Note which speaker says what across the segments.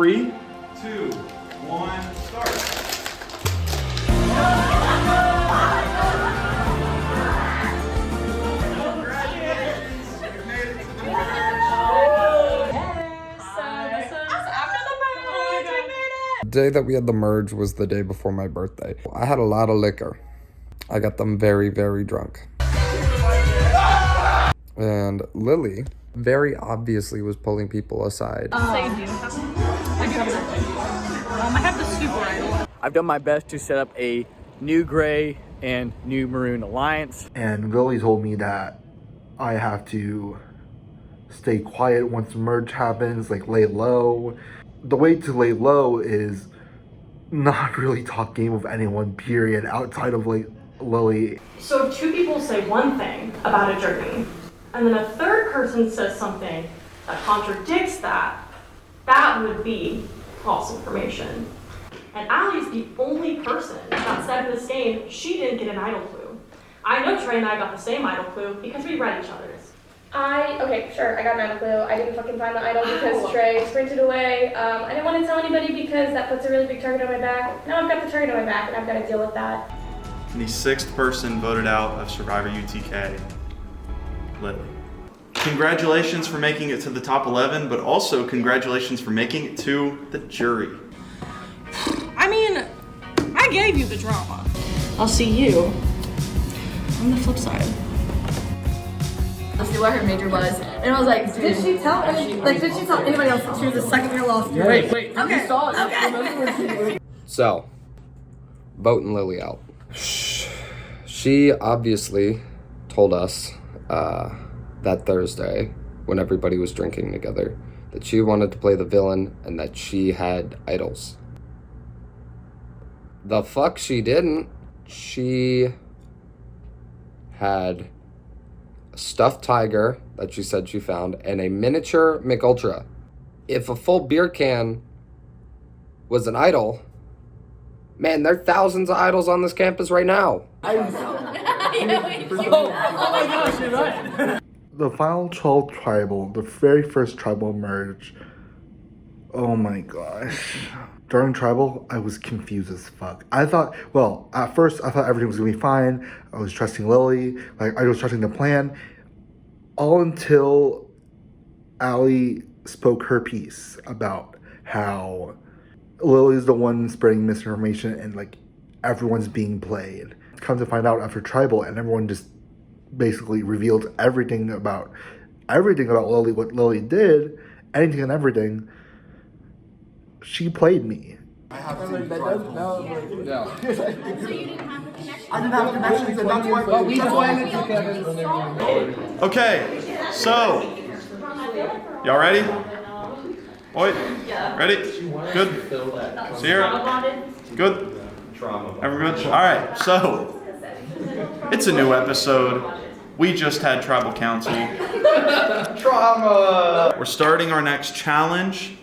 Speaker 1: 3, 2, 1, start.
Speaker 2: The day that we had the merge was the day before my birthday. I had a lot of liquor. I got them very, very drunk. And Lily very obviously was pulling people aside.
Speaker 3: I have the super idol.
Speaker 4: I've done my best to set up a new gray and new maroon alliance.
Speaker 5: And Lily told me that I have to stay quiet once the merge happens, like lay low. The way to lay low is not really talk game with anyone, period, outside of like Lily.
Speaker 6: So if two people say one thing about a journey, and then a third person says something that contradicts that, that would be false information. And Allie's the only person that said in this game she didn't get an idol clue. I know Trey and I got the same idol clue because we read each other's.
Speaker 7: Okay, sure, I got an idol clue. I didn't fucking find the idol because Trey sprinted away. I didn't want to tell anybody because that puts a really big target on my back. Now I've got the target on my back and I've got to deal with that.
Speaker 1: And the 6th person voted out of Survivor UTK, Lily. Congratulations for making it to the top 11, but also congratulations for making it to the jury.
Speaker 3: I mean, I gave you the drama. I'll see you on the flip side.
Speaker 8: To see what her major was, and I was like,
Speaker 9: did she tell anybody else that she was a second year law student?
Speaker 4: Wait.
Speaker 9: Okay.
Speaker 4: You saw it.
Speaker 9: Okay.
Speaker 2: So, voting Lily out. She obviously told us that Thursday, when everybody was drinking together, that she wanted to play the villain and that she had idols. The fuck she didn't. She had a stuffed tiger that she said she found and a miniature McUltra. If a full beer can was an idol, man, there are thousands of idols on this campus right now.
Speaker 5: The final 12 tribal, the very first tribal merge, oh my gosh. During tribal, I was confused as fuck. At first I thought everything was gonna be fine. I was trusting Lily, I was trusting the plan. All until Allie spoke her piece about how Lily's the one spreading misinformation and everyone's being played. Come to find out after tribal, and everyone just basically revealed everything about Lily, what Lily did, anything and everything. She played me.
Speaker 9: I didn't have connections, and that's why I didn't Kevin.
Speaker 1: Okay, so, y'all ready? Oi, ready? Good? Sierra? Good? Everyone good? All right, so, it's a new episode. We just had tribal council. Trauma! We're starting our next challenge.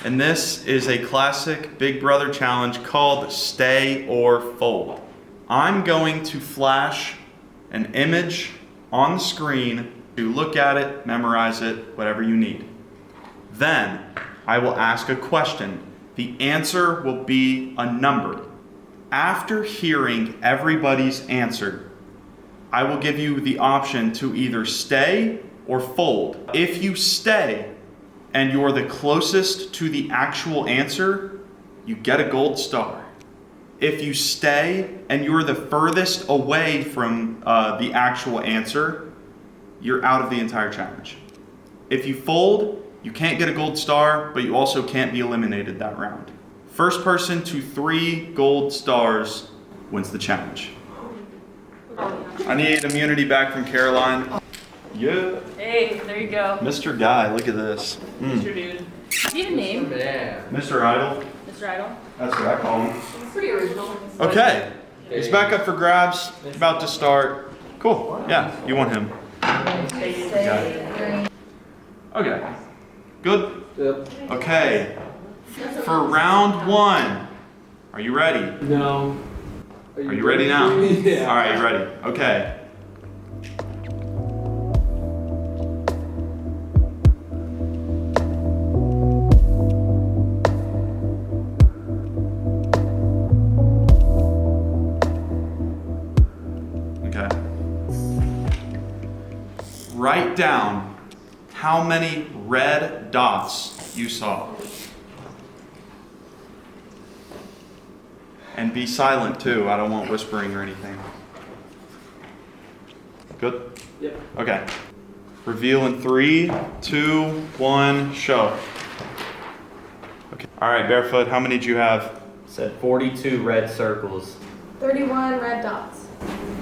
Speaker 1: And this is a classic Big Brother challenge called Stay or Fold. I'm going to flash an image on the screen. You look at it, memorize it, whatever you need. Then I will ask a question. The answer will be a number. After hearing everybody's answer, I will give you the option to either stay or fold. If you stay, and you're the closest to the actual answer, you get a gold star. If you stay and you're the furthest away from the actual answer, you're out of the entire challenge. If you fold, you can't get a gold star, but you also can't be eliminated that round. First person to 3 gold stars wins the challenge. I need immunity back from Caroline. Yeah.
Speaker 3: Hey, there you go.
Speaker 1: Mr. Guy, look at this.
Speaker 3: Mr. Dude. Do you have a name?
Speaker 1: Mr. Idol.
Speaker 3: Mr. Idol?
Speaker 1: That's what I call him.
Speaker 3: It's pretty original.
Speaker 1: Okay. He's back up for grabs. About to start. Cool. Yeah, you want him. Okay. Good?
Speaker 4: Yep.
Speaker 1: Okay. For round 1, are you ready?
Speaker 4: No.
Speaker 1: Are you ready now?
Speaker 4: Yeah.
Speaker 1: All right, you ready? Okay. down how many red dots you saw. And be silent too. I don't want whispering or anything. Good?
Speaker 10: Yep.
Speaker 1: Okay. Reveal in 3, 2, 1, show. Okay. All right, Barefoot, how many did you have?
Speaker 10: Said 42 red circles.
Speaker 7: 31 red dots.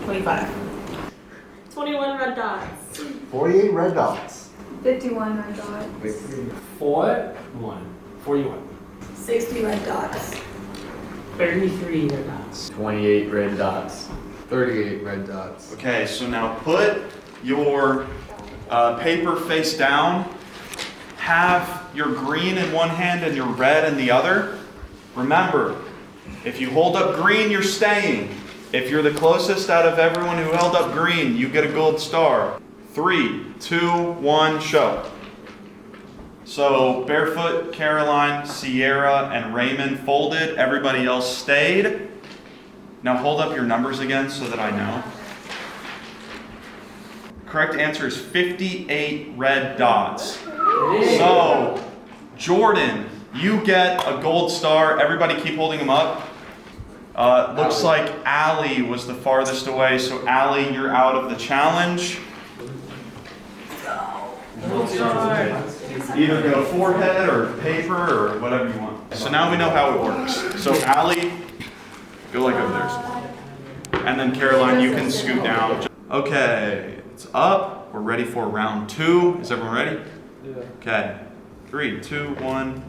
Speaker 3: 25.
Speaker 6: 21 red dots.
Speaker 5: 48 red dots.
Speaker 7: 51 red dots.
Speaker 10: 41.
Speaker 9: 60 red dots.
Speaker 10: 33 red dots.
Speaker 4: 28 red dots.
Speaker 2: 38 red dots.
Speaker 1: Okay, so now put your paper face down. Have your green in one hand and your red in the other. Remember, if you hold up green, you're staying. If you're the closest out of everyone who held up green, you get a gold star. 3, 2, 1, show. So Barefoot, Caroline, Sierra, and Raymond folded. Everybody else stayed. Now hold up your numbers again so that I know. Correct answer is 58 red dots. So, Jordan, you get a gold star. Everybody keep holding them up. Looks like Allie was the farthest away. So Allie, you're out of the challenge. Either go forehead or paper or whatever you want. So now we know how it works. So Allie, go like over there. And then Caroline, you can scoot down. Okay, it's up. We're ready for round 2. Is everyone ready?
Speaker 10: Yeah.
Speaker 1: Okay. 3, 2, 1.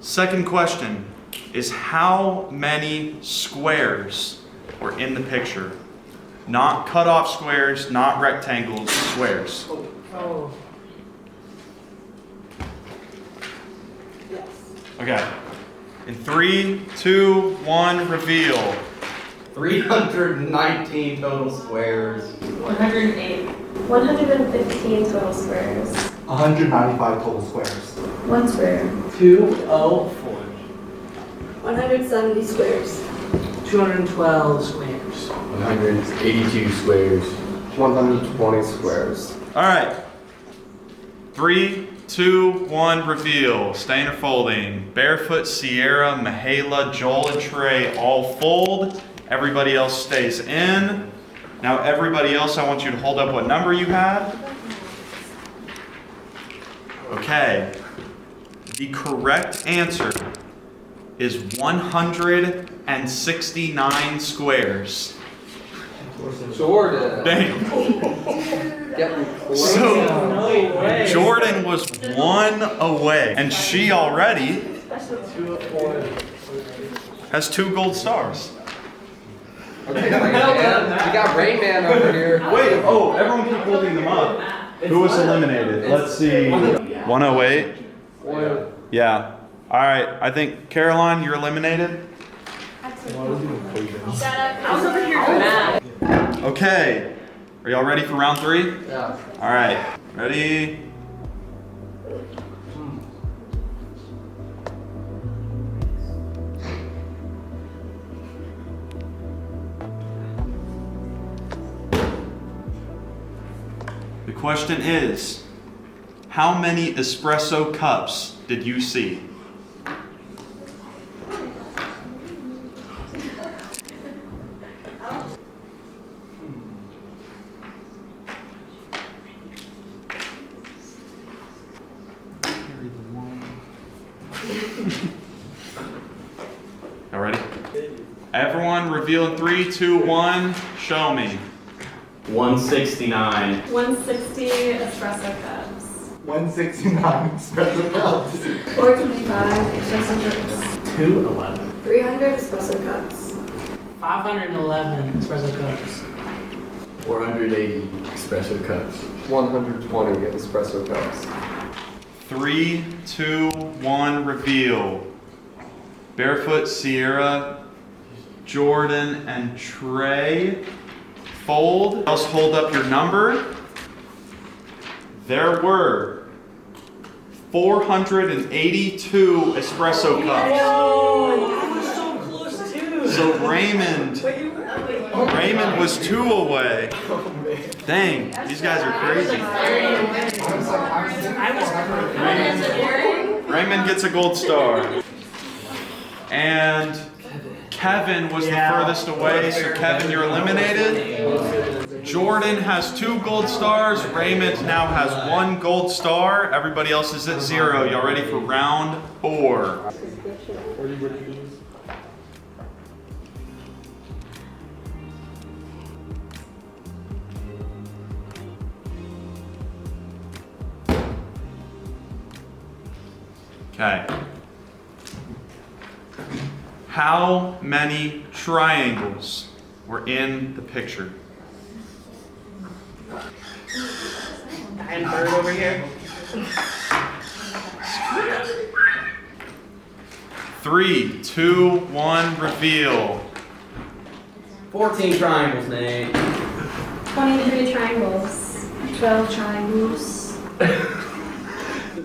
Speaker 1: Second question is how many squares were in the picture? Not cut off squares, not rectangles, squares.
Speaker 10: Oh.
Speaker 1: Okay. In 3, 2, 1, reveal.
Speaker 2: 319 total squares.
Speaker 6: 108.
Speaker 7: 115 total squares.
Speaker 5: 195 total squares.
Speaker 7: 1 square.
Speaker 10: 204.
Speaker 9: 170 squares.
Speaker 10: 212 squares.
Speaker 2: 182 squares. 120 squares.
Speaker 1: All right. 3, 2, 1, reveal. Staying or folding. Barefoot, Sierra, Mihaela, Joel, and Trey all fold. Everybody else stays in. Now everybody else, I want you to hold up what number you had. Okay. The correct answer is 169 squares.
Speaker 2: Jordan.
Speaker 1: Dang.
Speaker 2: Get me close.
Speaker 1: So Jordan was 1 away, and she already has 2 gold stars.
Speaker 2: Okay, we got Rain Man over here.
Speaker 1: Wait, everyone keep holding them up. Who was eliminated? Let's see. 108? Yeah. All right, I think Caroline, you're eliminated.
Speaker 6: I was over here doing that.
Speaker 1: Okay. Are y'all ready for round 3?
Speaker 2: Yeah.
Speaker 1: All right. Ready? The question is, how many espresso cups did you see? All ready? Everyone reveal in 3, 2, 1, show me.
Speaker 10: 169.
Speaker 6: 160 espresso cups.
Speaker 5: 169 espresso cups.
Speaker 9: 425 espresso cups.
Speaker 10: 211.
Speaker 9: 300 espresso cups.
Speaker 10: 511 espresso cups.
Speaker 2: 480 espresso cups. 120 espresso cups.
Speaker 1: 3, 2, 1, reveal. Barefoot, Sierra, Jordan, and Trey. Fold. Else hold up your number. There were 482 espresso cups.
Speaker 10: I was so close too.
Speaker 1: So Raymond was 2 away. Dang, these guys are crazy. Raymond gets a gold star. And Kevin was the furthest away, so Kevin, you're eliminated. Jordan has 2 gold stars. Raymond now has 1 gold star. Everybody else is at 0. Y'all ready for round 4? Okay. How many triangles were in the picture?
Speaker 10: And bird over here.
Speaker 1: 3, 2, 1, reveal.
Speaker 10: 14 triangles, Nate.
Speaker 7: 23 triangles. 12 triangles.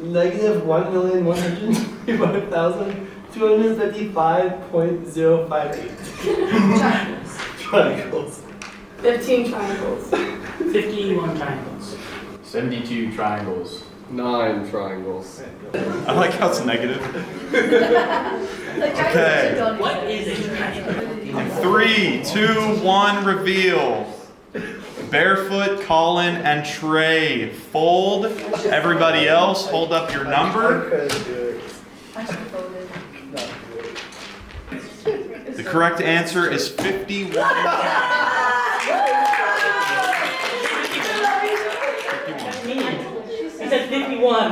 Speaker 10: Negative 1,135,255.058. Triangles.
Speaker 7: 15 triangles.
Speaker 10: 51 triangles.
Speaker 4: 72 triangles.
Speaker 2: 9 triangles.
Speaker 1: I like how it's negative. Okay.
Speaker 10: What is a triangle?
Speaker 1: 3, 2, 1, reveal. Barefoot, Colin, and Trey. Fold. Everybody else, hold up your number. The correct answer is 51.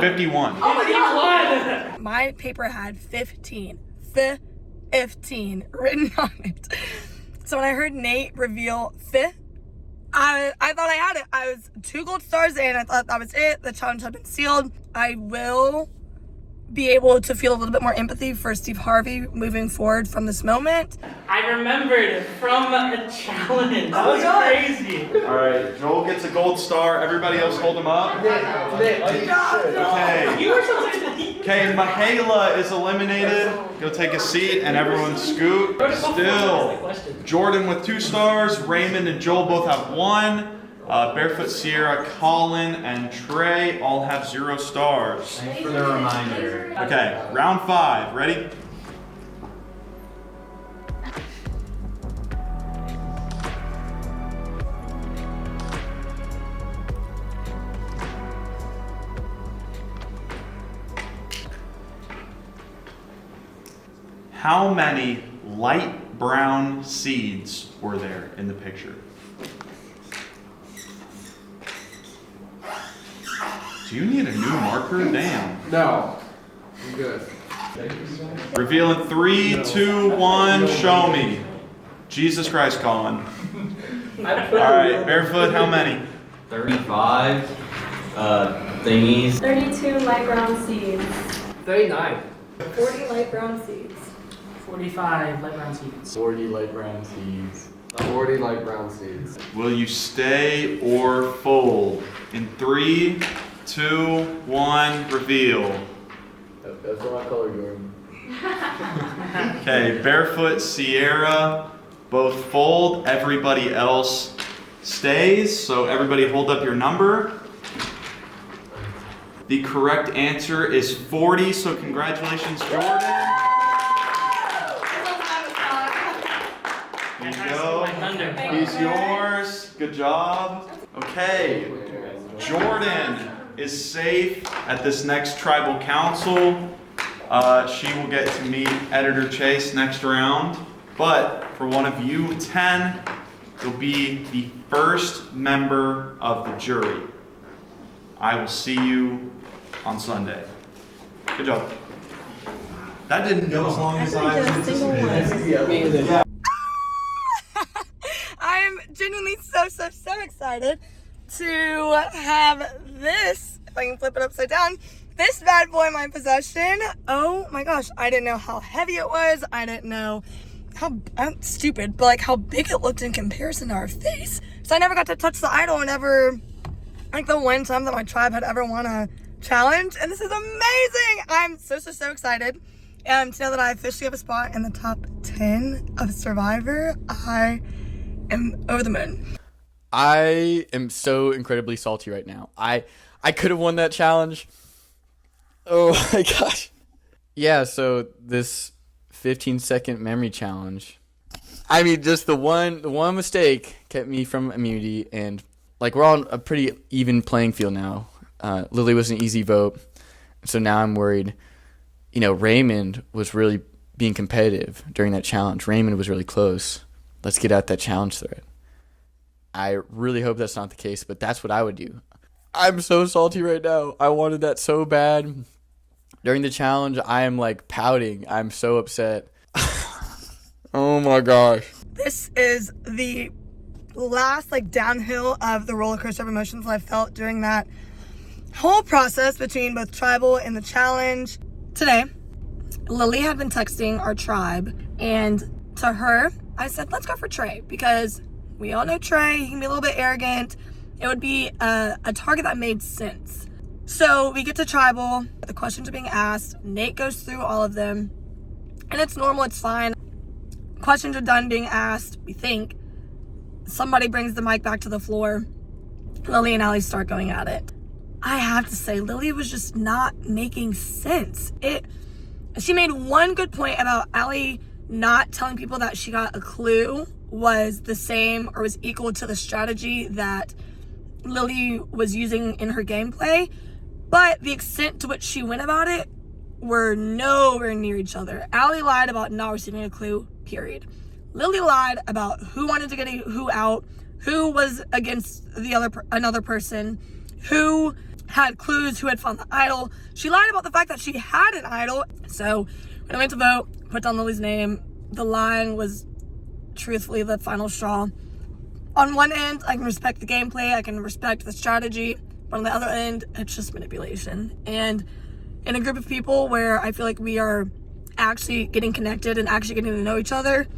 Speaker 10: 51.
Speaker 1: 51.
Speaker 3: My paper had 15 written on it. So when I heard Nate reveal I thought I had it. I was 2 gold stars in. I thought that was it. The challenge had been sealed. I will be able to feel a little bit more empathy for Steve Harvey moving forward from this moment.
Speaker 10: I remembered from a challenge. That was crazy.
Speaker 1: All right, Joel gets a gold star. Everybody else hold him up. Okay.
Speaker 10: You were supposed to.
Speaker 1: Okay, Michaela is eliminated. Go take a seat and everyone scoot. Still, Jordan with 2 stars. Raymond and Joel both have 1. Barefoot, Sierra, Colin, and Trey all have 0 stars.
Speaker 4: Thanks for the reminder.
Speaker 1: Okay, round 5. Ready? How many light brown seeds were there in the picture? Do you need a new marker? Damn.
Speaker 2: No. I'm good.
Speaker 1: Reveal in 3, 2, 1, show me. Jesus Christ, Colin. Alright, Barefoot, how many?
Speaker 4: 35 thingies.
Speaker 7: 32 light brown seeds.
Speaker 10: 39.
Speaker 9: 40 light brown seeds.
Speaker 10: 45 light brown seeds.
Speaker 4: 40 light brown seeds.
Speaker 2: 40 light brown seeds.
Speaker 1: Will you stay or fold? In 3, 2, 1, reveal.
Speaker 2: That's what I color, Jordan.
Speaker 1: Okay, Barefoot, Sierra, both fold. Everybody else stays. So everybody hold up your number. The correct answer is 40, so congratulations, Jordan. There you go. He's yours. Good job. Okay, Jordan is safe at this next tribal council. She will get to meet Editor Chase next round. But for one of you 10, you'll be the first member of the jury. I will see you on Sunday. Good job. That didn't go as long as I anticipated.
Speaker 3: I'm genuinely so excited to have this, if I can flip it upside down, this bad boy in my possession. Oh my gosh, I didn't know how heavy it was. I didn't know how, I'm stupid, but like how big it looked in comparison to our face. So I never got to touch the idol whenever, like the one time that my tribe had ever want to challenge, and this is amazing. I'm so excited. And to know that I officially have a spot in the top 10 of Survivor, I am over the moon.
Speaker 4: I am so incredibly salty right now. I could have won that challenge. Oh my gosh. Yeah, so this 15-second memory challenge. I mean, just the one mistake kept me from immunity, and like we're on a pretty even playing field now. Lily was an easy vote, so now I'm worried. You know, Raymond was really being competitive during that challenge. Raymond was really close. Let's get out that challenge thread. I really hope that's not the case, but that's what I would do. I'm so salty right now. I wanted that so bad. During the challenge, I am like pouting. I'm so upset. Oh my gosh.
Speaker 3: This is the last like downhill of the roller coaster of emotions I felt during that whole process between both Tribal and the challenge. Today, Lily had been texting our tribe, and to her, I said, let's go for Trey, because we all know Trey, he can be a little bit arrogant. It would be a target that made sense. So we get to Tribal, the questions are being asked, Nate goes through all of them, and it's normal, it's fine. Questions are done being asked, we think. Somebody brings the mic back to the floor. Lily and Allie start going at it. I have to say, Lily was just not making sense. She made one good point about Allie not telling people that she got a clue was the same or was equal to the strategy that Lily was using in her gameplay, but the extent to which she went about it were nowhere near each other. Allie lied about not receiving a clue, period. Lily lied about who wanted to get who out, who was against another person, who had clues, who had found the idol. She lied about the fact that she had an idol. So when I went to vote, put down Lily's name, the lying was truthfully the final straw. On one end, I can respect the gameplay, I can respect the strategy, but on the other end, it's just manipulation. And in a group of people where I feel like we are actually getting connected and actually getting to know each other,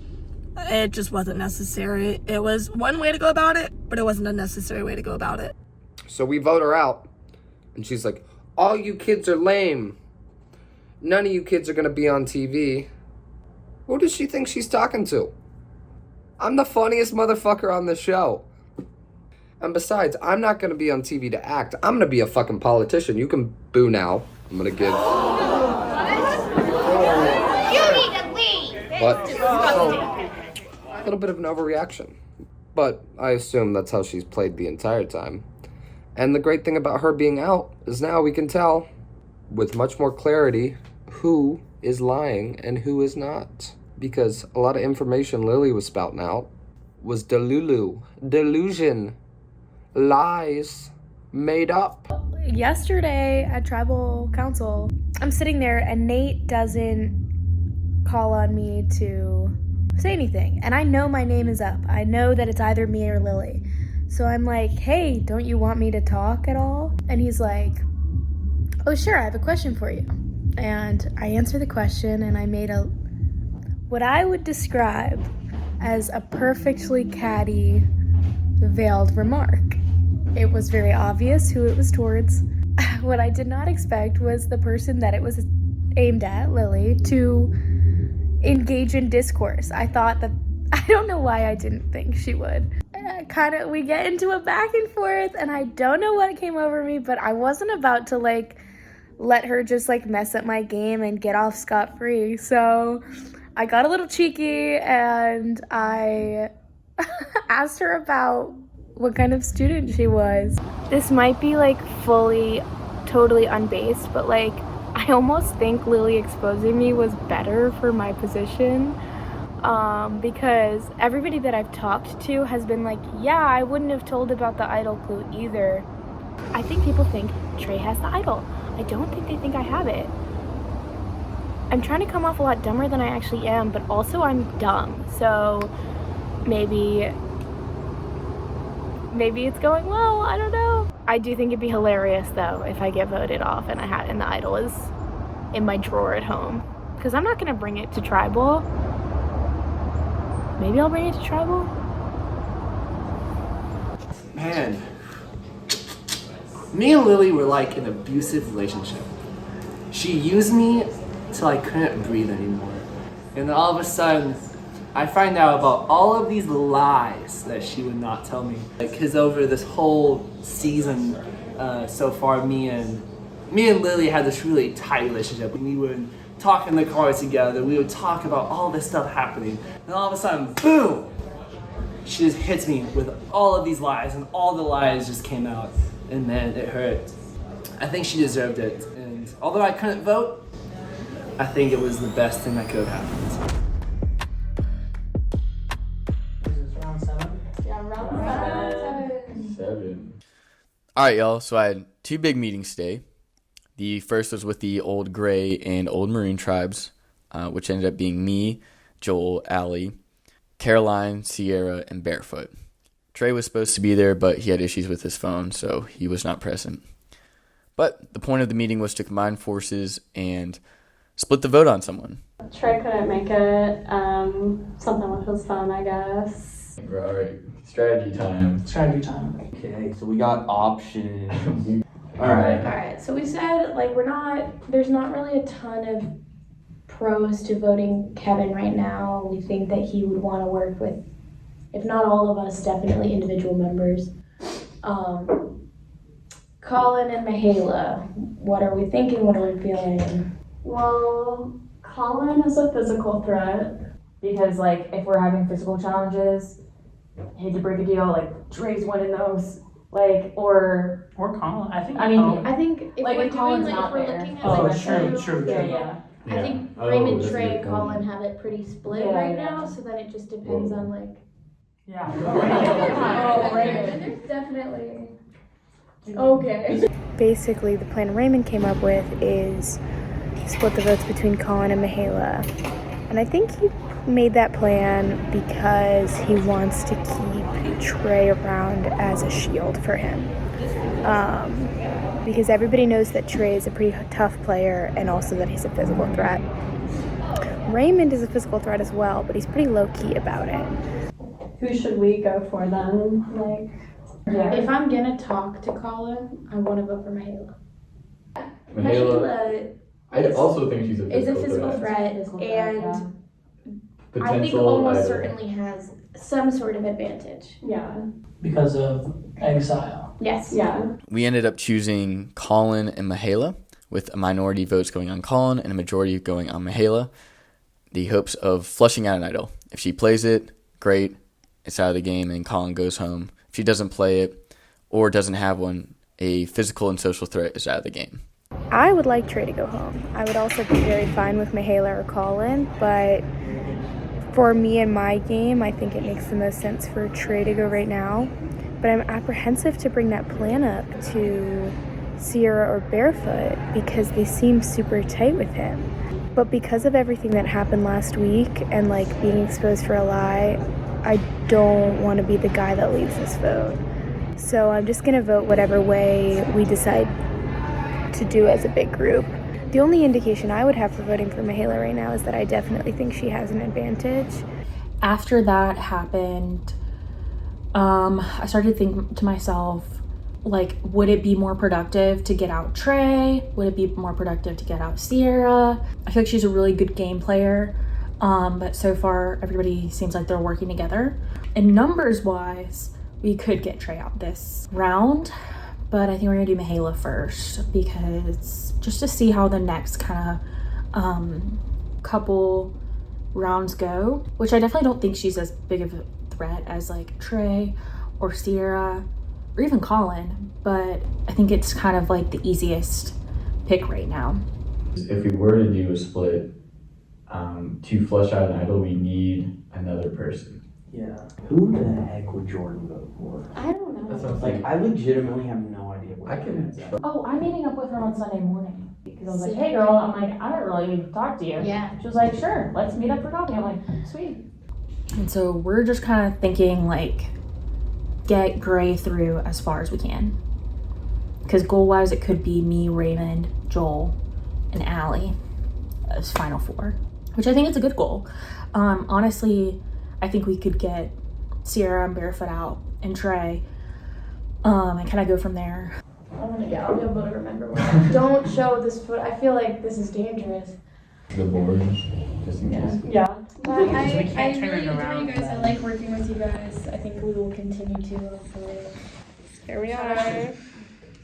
Speaker 3: it just wasn't necessary. It was one way to go about it, but it wasn't a necessary way to go about it.
Speaker 2: So we vote her out, and she's like, all you kids are lame. None of you kids are going to be on TV. Who does she think she's talking to? I'm the funniest motherfucker on the show. And besides, I'm not going to be on TV to act. I'm going to be a fucking politician. You can boo now. I'm going to give...
Speaker 11: You need to leave!
Speaker 2: But, a little bit of an overreaction. But I assume that's how she's played the entire time. And the great thing about her being out is now we can tell with much more clarity who is lying and who is not. Because a lot of information Lily was spouting out was delusion, lies, made up.
Speaker 7: Yesterday at Tribal Council, I'm sitting there and Nate doesn't call on me to say anything. And I know my name is up. I know that it's either me or Lily. So I'm like, hey, don't you want me to talk at all? And he's like, oh, sure, I have a question for you. And I answer the question, and I made what I would describe as a perfectly catty, veiled remark. It was very obvious who it was towards. What I did not expect was the person that it was aimed at, Lily, to engage in discourse. I thought that, I don't know why I didn't think she would. We get into a back and forth, and I don't know what came over me, but I wasn't about to let her just mess up my game and get off scot-free. So I got a little cheeky, and I asked her about what kind of student she was. This might be fully, totally unbased, but I almost think Lily exposing me was better for my position. Because everybody that I've talked to has been like, yeah, I wouldn't have told about the idol clue either. I think people think Trey has the idol. I don't think they think I have it. I'm trying to come off a lot dumber than I actually am, but also I'm dumb. So maybe it's going well, I don't know. I do think it'd be hilarious though if I get voted off and the idol is in my drawer at home. Because I'm not gonna bring it to Tribal. Maybe I'll bring it to Tribal.
Speaker 1: Man,
Speaker 12: Me and Lily were like an abusive relationship. She used me till I couldn't breathe anymore. And then all of a sudden, I find out about all of these lies that she would not tell me. Because over this whole season so far, me and Lily had this really tight relationship. We would talk in the car together. We would talk about all this stuff happening. And all of a sudden, boom! She just hits me with all of these lies, and all the lies just came out. And man, it hurt. I think she deserved it. And although I couldn't vote, I think it was the best thing that could have happened.
Speaker 4: All right, y'all. So I had 2 big meetings today. The first was with the Old Gray and Old Maroon tribes, which ended up being me, Joel, Allie, Caroline, Sierra, and Barefoot. Trey was supposed to be there, but he had issues with his phone, so he was not present. But the point of the meeting was to combine forces and split the vote on someone.
Speaker 6: Trey couldn't make it. Something with his phone, I guess.
Speaker 13: All right, strategy time.
Speaker 10: Okay, so we got options.
Speaker 7: Alright, so we said, like, there's not really a ton of pros to voting Kevin right now. We think that he would want to work with, if not all of us, definitely individual members. Colin and Michaela, what are we thinking? What are we feeling?
Speaker 6: Well, Colin is a physical threat.
Speaker 8: Because, like, if we're having physical challenges, hate to break a deal, like, Trey's winning those. Like, or
Speaker 10: Colin. I think.
Speaker 7: I think if
Speaker 8: like,
Speaker 7: we're
Speaker 8: if Colin's
Speaker 7: doing, like,
Speaker 8: not
Speaker 7: if we're
Speaker 8: there.
Speaker 7: looking at
Speaker 10: Oh,
Speaker 7: like
Speaker 10: true.
Speaker 8: Yeah.
Speaker 7: I think
Speaker 13: Oh,
Speaker 7: Raymond,
Speaker 13: that's a
Speaker 7: Trey,
Speaker 13: good
Speaker 7: and
Speaker 13: point.
Speaker 7: Colin have it pretty split
Speaker 8: Yeah,
Speaker 7: right
Speaker 8: yeah.
Speaker 7: now, so then it just depends on like.
Speaker 10: Yeah.
Speaker 8: Oh, Raymond.
Speaker 7: There's definitely. Okay.
Speaker 14: Basically, the plan Raymond came up with is split the votes between Colin and Michaela. And I think he made that plan because he wants to keep Trey around as a shield for him. Because everybody knows that Trey is a pretty tough player and also that he's a physical threat. Raymond is a physical threat as well, but he's pretty low-key about it.
Speaker 6: Who should we go for then? Like,
Speaker 8: Yeah.
Speaker 7: If I'm gonna talk to Colin, I want to vote for Michaela.
Speaker 13: Michaela, I also think she's a
Speaker 7: is a
Speaker 13: physical
Speaker 7: physical threat,
Speaker 8: Physical threat,
Speaker 7: and
Speaker 8: yeah.
Speaker 7: I think
Speaker 13: potential
Speaker 7: almost
Speaker 13: idol.
Speaker 7: certainly has some sort of advantage.
Speaker 6: yeah.
Speaker 10: Because of exile.
Speaker 7: Yes.
Speaker 6: Yeah.
Speaker 4: We ended up choosing Colin and Michaela, with a minority votes going on Colin and a majority going on Michaela. The hopes of flushing out an idol. If she plays it, great, it's out of the game and Colin goes home. If she doesn't play it or doesn't have one, a physical and social threat is out of the game.
Speaker 14: I would like Trey to go home. I would also be very fine with Michaela or Colin, but for me and my game, I think it makes the most sense for Trey to go right now. But I'm apprehensive to bring that plan up to Sierra or Barefoot because they seem super tight with him. But because of everything that happened last week and like being exposed for a lie, I don't want to be the guy that leads this vote. So I'm just going to vote whatever way we decide to do as a big group. The only indication I would have for voting for Michaela right now is that I definitely think she has an advantage.
Speaker 15: After that happened, I started to think to myself, like, would it be more productive to get out Trey? Would it be more productive to get out Sierra? I feel like she's a really good game player, but so far everybody seems like they're working together. And numbers wise, we could get Trey out this round, but I think we're gonna do Michaela first because just to see how the next kind of couple rounds go, which I definitely don't think she's as big of a threat as like Trey or Sierra or even Colin, but I think it's kind of like the easiest pick right now.
Speaker 13: If we were to do a split, to flush out an idol, we need another person.
Speaker 10: Yeah. Who the heck would Jordan vote for?
Speaker 8: I don't know.
Speaker 13: That's what I'm
Speaker 10: Like,
Speaker 13: saying.
Speaker 10: I legitimately have no idea what
Speaker 13: I can-
Speaker 10: head's at.
Speaker 8: Oh, I'm meeting up with her on Sunday morning. Because I was like, hey girl, I'm like, I don't really need to talk to you.
Speaker 7: Yeah.
Speaker 8: She was like, sure, let's meet up for coffee. I'm like, sweet.
Speaker 15: And so we're just kind of thinking like get Gray through as far as we can. Because goal-wise, it could be me, Raymond, Joel, and Allie as final four, which I think is a good goal. Honestly, I think we could get Sierra and Barefoot out and Trey and kind of go from there. Yeah, I'll be able to remember what. Don't show this foot. I feel like this is dangerous.
Speaker 13: The board, just in case.
Speaker 15: Yeah.
Speaker 7: But
Speaker 10: We
Speaker 7: I
Speaker 10: can't turn
Speaker 7: really
Speaker 10: it
Speaker 7: enjoy
Speaker 10: around.
Speaker 7: you guys. I like working with you guys. I think we will continue to. Hopefully. Here we are.
Speaker 13: There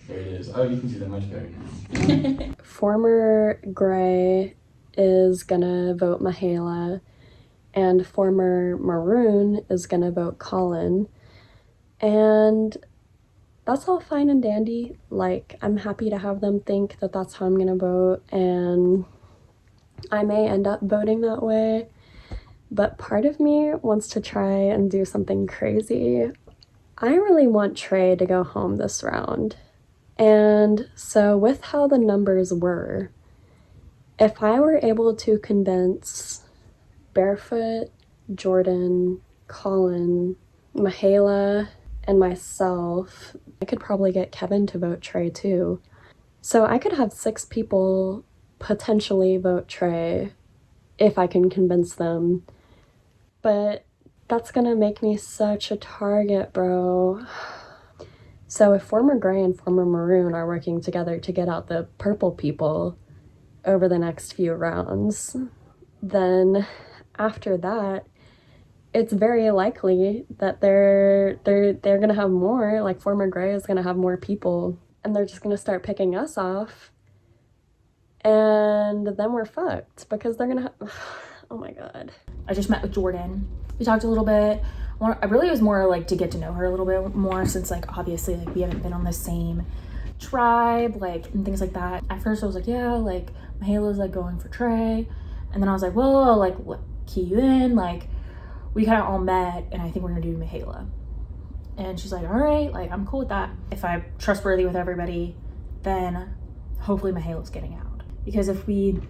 Speaker 13: it is. Oh, you can see that much better now.
Speaker 14: Former Gray is gonna vote Michaela, and former Maroon is gonna vote Colin. And that's all fine and dandy. Like, I'm happy to have them think that that's how I'm gonna vote, and I may end up voting that way. But part of me wants to try and do something crazy. I really want Trey to go home this round. And so with how the numbers were, if I were able to convince Barefoot, Jordan, Colin, Michaela, and myself, I could probably get Kevin to vote Trey too. So I could have 6 people potentially vote Trey if I can convince them. But that's gonna make me such a target, bro. So if former Gray and former Maroon are working together to get out the purple people over the next few rounds, then after that, it's very likely that they're gonna have more, like former Gray is gonna have more people, and they're just gonna start picking us off, and then we're fucked because they're gonna have, oh my god.
Speaker 15: I just met with Jordan. We talked a little bit. I really was more like to get to know her a little bit more, since like obviously like we haven't been on the same tribe, like, and things like that. At first I was like, yeah, like Mahala's like going for Trey, and then I was like, well, I'll like key you in. Like, we kind of all met, and I think we're gonna do Mahala. And she's like, all right, like I'm cool with that. If I'm trustworthy with everybody, then hopefully Mahala's getting out. Because if we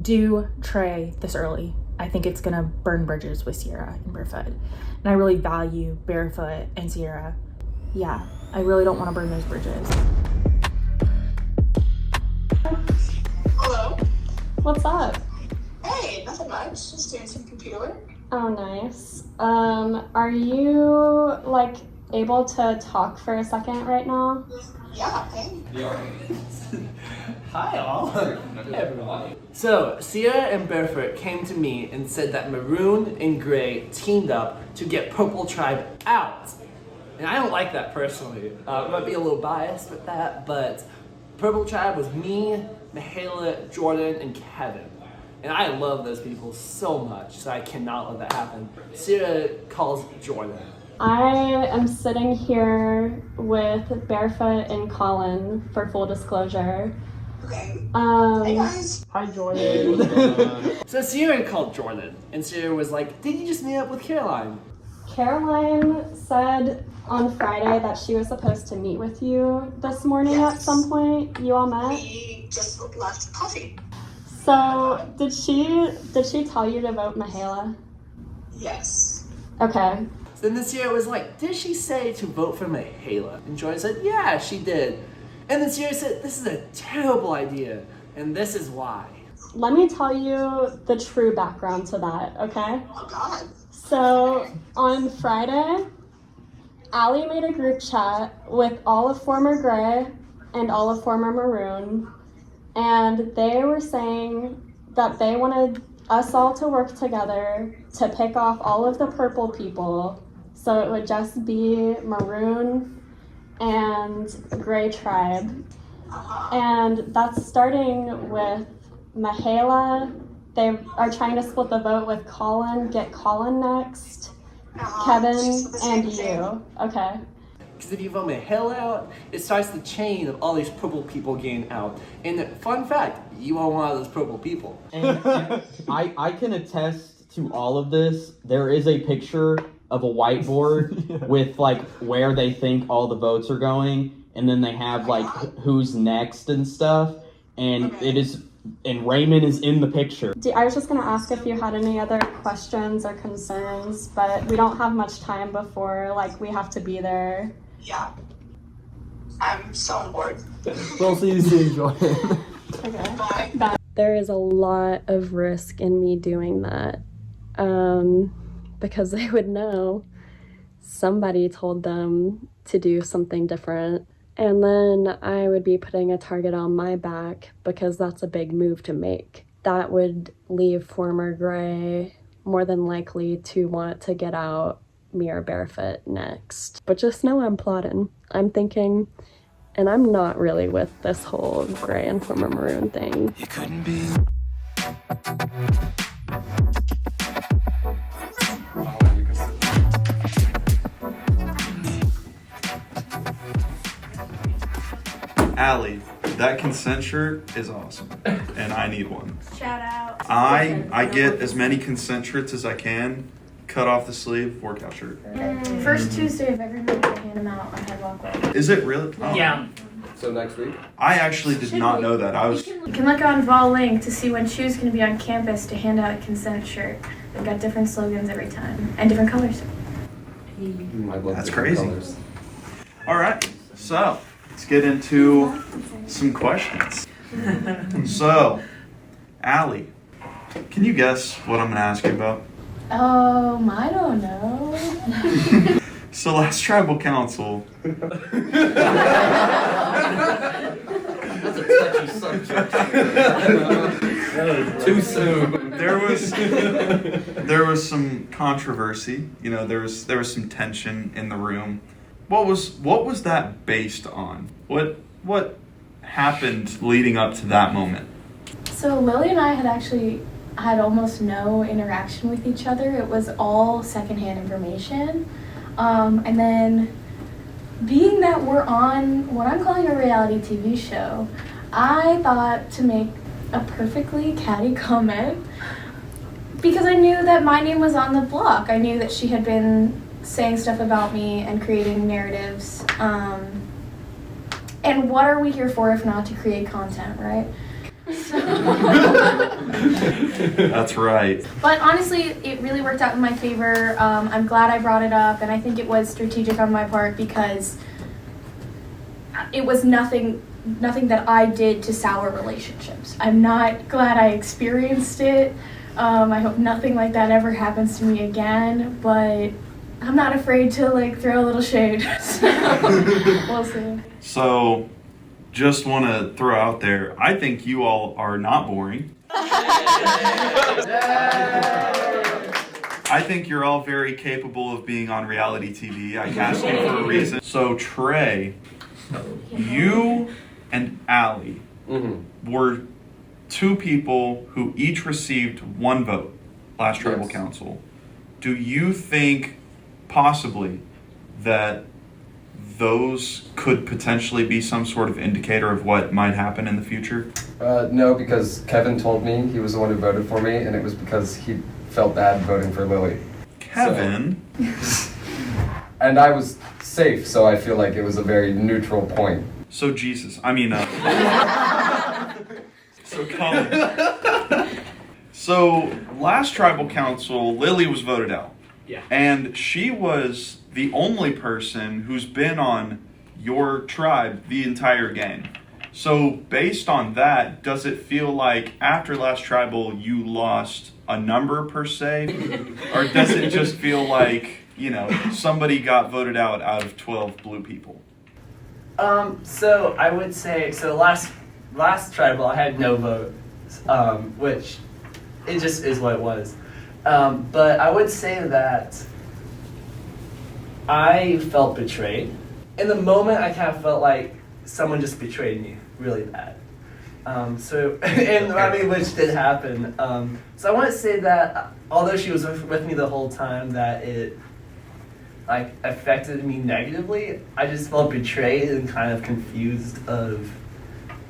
Speaker 15: do Trey this early, I think it's gonna burn bridges with Sierra and Barefoot. And I really value Barefoot and Sierra. Yeah, I really don't want to burn those bridges.
Speaker 3: Hello.
Speaker 7: What's up?
Speaker 3: Hey, nothing much. Just doing some computer work.
Speaker 7: Oh, nice. Are you like able to talk for a second right now?
Speaker 3: Yeah, hey.
Speaker 12: Hi all. Hey everyone. So, Sierra and Barefoot came to me and said that Maroon and Gray teamed up to get Purple Tribe out. And I don't like that personally. I might be a little biased with that, but Purple Tribe was me, Michaela, Jordan, and Kevin. And I love those people so much, so I cannot let that happen. Sierra calls Jordan.
Speaker 7: I am sitting here with Barefoot and Colin for full disclosure.
Speaker 3: Okay. Hey guys.
Speaker 12: Hi Jordan. So Sierra called Jordan, and Sierra was like, did you just meet up with Caroline?
Speaker 7: Caroline said on Friday that she was supposed to meet with you this morning at some point. You all met?
Speaker 3: We just left coffee.
Speaker 7: So did she tell you to vote Michaela?
Speaker 3: Yes.
Speaker 7: Okay.
Speaker 12: Then the Sierra was like, did she say to vote for Michaela? And Jordan said, yeah, she did. And then Sierra said, this is a terrible idea, and this is why.
Speaker 7: Let me tell you the true background to that, okay?
Speaker 3: Oh God.
Speaker 7: So on Friday, Allie made a group chat with all of former Gray and all of former Maroon, and they were saying that they wanted us all to work together to pick off all of the purple people, so it would just be Maroon and Gray Tribe. And that's starting with Michaela. They are trying to split the vote with Colin, get Colin next, Kevin, and you. Okay.
Speaker 12: Because if you vote Michaela out, it starts the chain of all these purple people getting out. And fun fact, you are one of those purple people.
Speaker 16: And I can attest to all of this. There is a picture of a whiteboard with like where they think all the votes are going, and then they have like who's next and stuff. And it is, and Raymond is in the picture.
Speaker 7: I was just gonna ask if you had any other questions or concerns, but we don't have much time before like we have to be there.
Speaker 3: Yeah. I'm so on board.
Speaker 16: We'll see you soon, Jordan.
Speaker 7: Okay.
Speaker 3: Bye.
Speaker 14: There is a lot of risk in me doing that, because they would know somebody told them to do something different,
Speaker 17: And then I would be putting a target on my back because that's a big move to make. That would leave former Gray more than likely to want to get out mirror barefoot next. But just know I'm plotting. I'm thinking, and I'm not really with this whole Gray and former Maroon thing.
Speaker 18: You couldn't be.
Speaker 1: Allie, that consent shirt is awesome, and I need one.
Speaker 7: Shout out.
Speaker 1: I get as many consent shirts as I can. Cut off the sleeve, workout shirt.
Speaker 7: First Tuesday of every month, I hand them out on Head Walkway.
Speaker 1: Is it really? Oh.
Speaker 10: Yeah.
Speaker 2: So next week?
Speaker 1: I actually did not know that. I was.
Speaker 7: You can look on Vol Link to see when Shoe's going to be on campus to hand out a consent shirt. They've got different slogans every time and different colors.
Speaker 1: That's crazy. All right, so let's get into some questions. So, Allie, can you guess what I'm going to ask you about?
Speaker 7: I don't know.
Speaker 1: So last tribal council.
Speaker 10: That's a touchy subject.
Speaker 2: Too soon.
Speaker 1: There was some controversy. You know, there was some tension in the room. What was that based on? What happened leading up to that moment?
Speaker 7: So Lily and I had almost no interaction with each other. It was all secondhand information. And then being that we're on what I'm calling a reality TV show, I thought to make a perfectly catty comment because I knew that my name was on the block. I knew that she had been saying stuff about me and creating narratives. And what are we here for if not to create content, right?
Speaker 1: That's right.
Speaker 7: But honestly, it really worked out in my favor. I'm glad I brought it up, and I think it was strategic on my part because it was nothing that I did to sour relationships. I'm not glad I experienced it. I hope nothing like that ever happens to me again, but I'm not afraid to throw a little shade. So we'll see.
Speaker 1: So, just want to throw out there, I think you all are not boring. I think you're all very capable of being on reality TV. I cast you for a reason. So, Trey, you and Allie were two people who each received one vote last tribal council. Do you think possibly that those could potentially be some sort of indicator of what might happen in the future?
Speaker 2: No, because Kevin told me he was the one who voted for me, and it was because he felt bad voting for Lily.
Speaker 1: Kevin?
Speaker 2: So, and I was safe, so I feel like it was a very neutral point.
Speaker 1: So so Colin. So last tribal council, Lily was voted out.
Speaker 10: Yeah.
Speaker 1: And she was the only person who's been on your tribe the entire game. So based on that, does it feel like after last tribal you lost a number per se? Or does it just feel like, somebody got voted out of 12 blue people?
Speaker 12: So I would say, last tribal I had no vote, which it just is what it was. But I would say that I felt betrayed. In the moment, I kind of felt like someone just betrayed me really bad. Which did happen. So I want to say that although she was with me the whole time, that it affected me negatively. I just felt betrayed and kind of confused of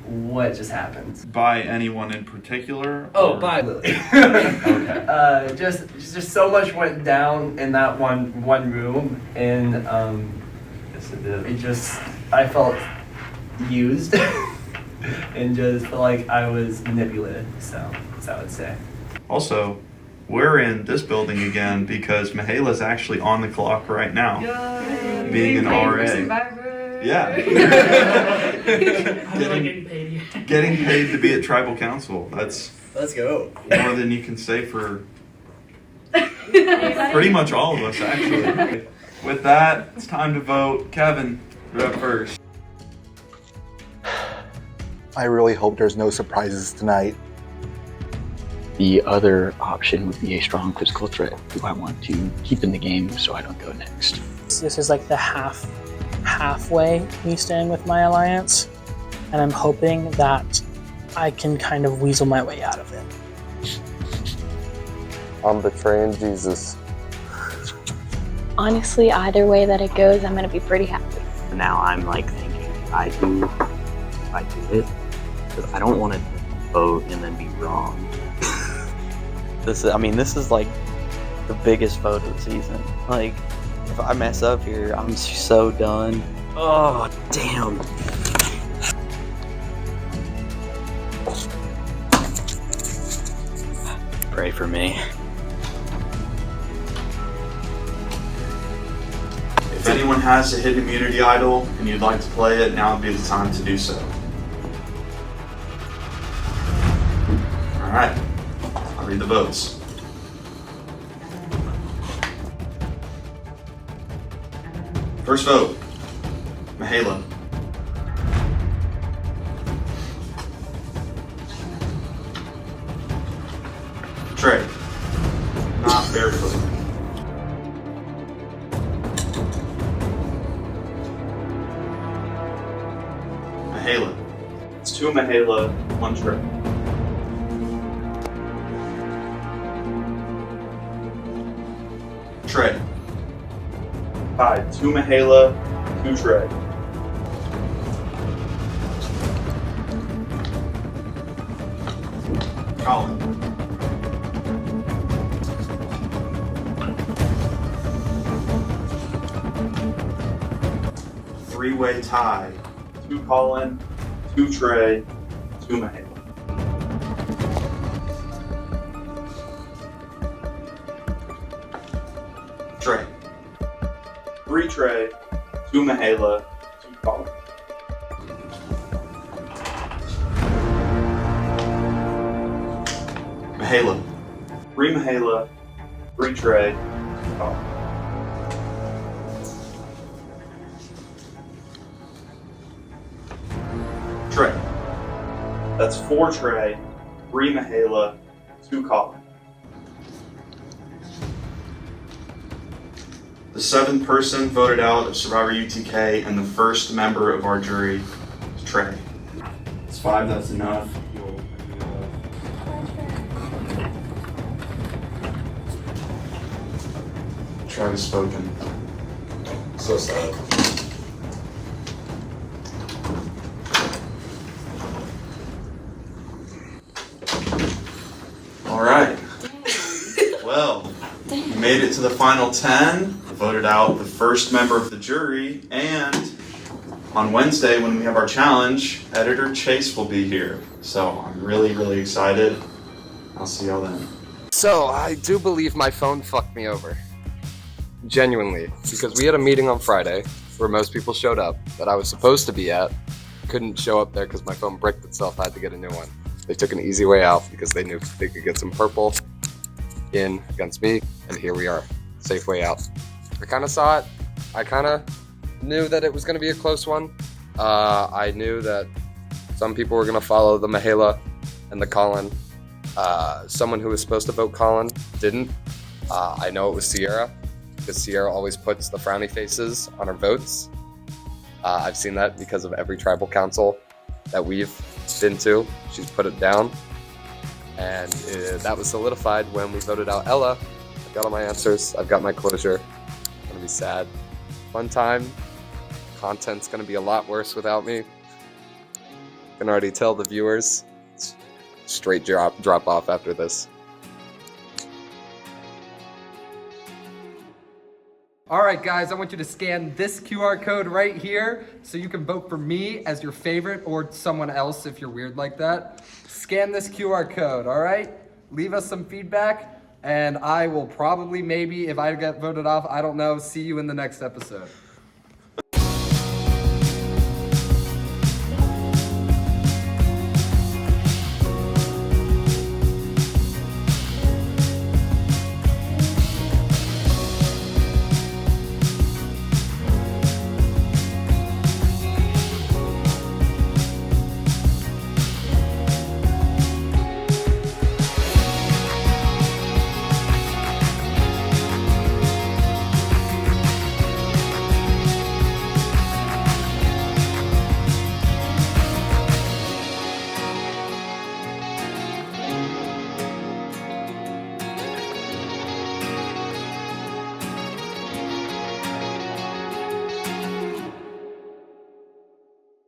Speaker 12: what just happened.
Speaker 1: By anyone in particular?
Speaker 12: Oh, by Lily.
Speaker 1: Okay.
Speaker 12: Just so much went down in that one room, and I felt used and just felt like I was manipulated. So that's what I would say.
Speaker 1: Also, we're in this building again because Mahela's actually on the clock right now.
Speaker 10: Yay.
Speaker 1: Being an RA. Yeah. Getting paid to be at tribal council. Let's
Speaker 12: go.
Speaker 1: More than you can say for pretty much all of us, actually. With that, it's time to vote. Kevin, you're up first.
Speaker 5: I really hope there's no surprises tonight.
Speaker 18: The other option would be a strong physical threat who I want to keep in the game so I don't go next.
Speaker 10: This is like the halfway me staying with my alliance, and I'm hoping that I can kind of weasel my way out of it.
Speaker 2: I'm betraying Jesus.
Speaker 17: Honestly, either way that it goes, I'm gonna be pretty happy.
Speaker 18: Now I'm like thinking, if I do it, because I don't want to vote and then be wrong.
Speaker 19: This is like the biggest vote of the season. Like, if I mess up here, I'm so done. Oh, damn.
Speaker 18: Pray for me.
Speaker 1: If anyone has a hidden immunity idol and you'd like to play it, now would be the time to do so. Alright, I'll read the votes. First vote, Mihaela. Trey, not barefoot. Mihaela. It's 2 Mihaela, 1 Trey. Trey. 5, 2 Mihaela, 2 Trey. Colin. Three-way tie. 2 Colin, 2 Trey, 2 Mihaela. Trey. 3 Trey, 2 Mihaela, 2 Colin. Mihaela. 3 Mihaela, 3 Trey, 2 Colin. Trey. That's 4 Trey, 3 Mihaela, 2 Colin. The 7th person voted out of Survivor UTK and the first member of our jury is Trey. It's 5, that's enough. Trey has spoken. So sad. Alright. Well, we made it to the final 10. Voted out the first member of the jury, and on Wednesday when we have our challenge, editor Chase will be here. So I'm really excited. I'll see y'all then.
Speaker 2: So I do believe my phone fucked me over. Genuinely. Because we had a meeting on Friday where most people showed up that I was supposed to be at. Couldn't show up there because my phone bricked itself. I had to get a new one. They took an easy way out because they knew they could get some purple in against me, and here we are. Safe way out. I kind of saw it. I kind of knew that it was going to be a close one. I knew that some people were going to follow the Mihaela and the Colin. Someone who was supposed to vote Colin didn't. I know it was Sierra, because Sierra always puts the frowny faces on her votes. I've seen that because of every tribal council that we've been to. She's put it down. And that was solidified when we voted out Ella. I've got all my answers. I've got my closure. I'm gonna be sad. Fun time. Content's gonna be a lot worse without me. I can already tell the viewers. It's straight drop off after this.
Speaker 20: Alright guys, I want you to scan this QR code right here so you can vote for me as your favorite or someone else if you're weird like that. Scan this QR code, alright? Leave us some feedback and I will probably, maybe, if I get voted off, I don't know, see you in the next episode.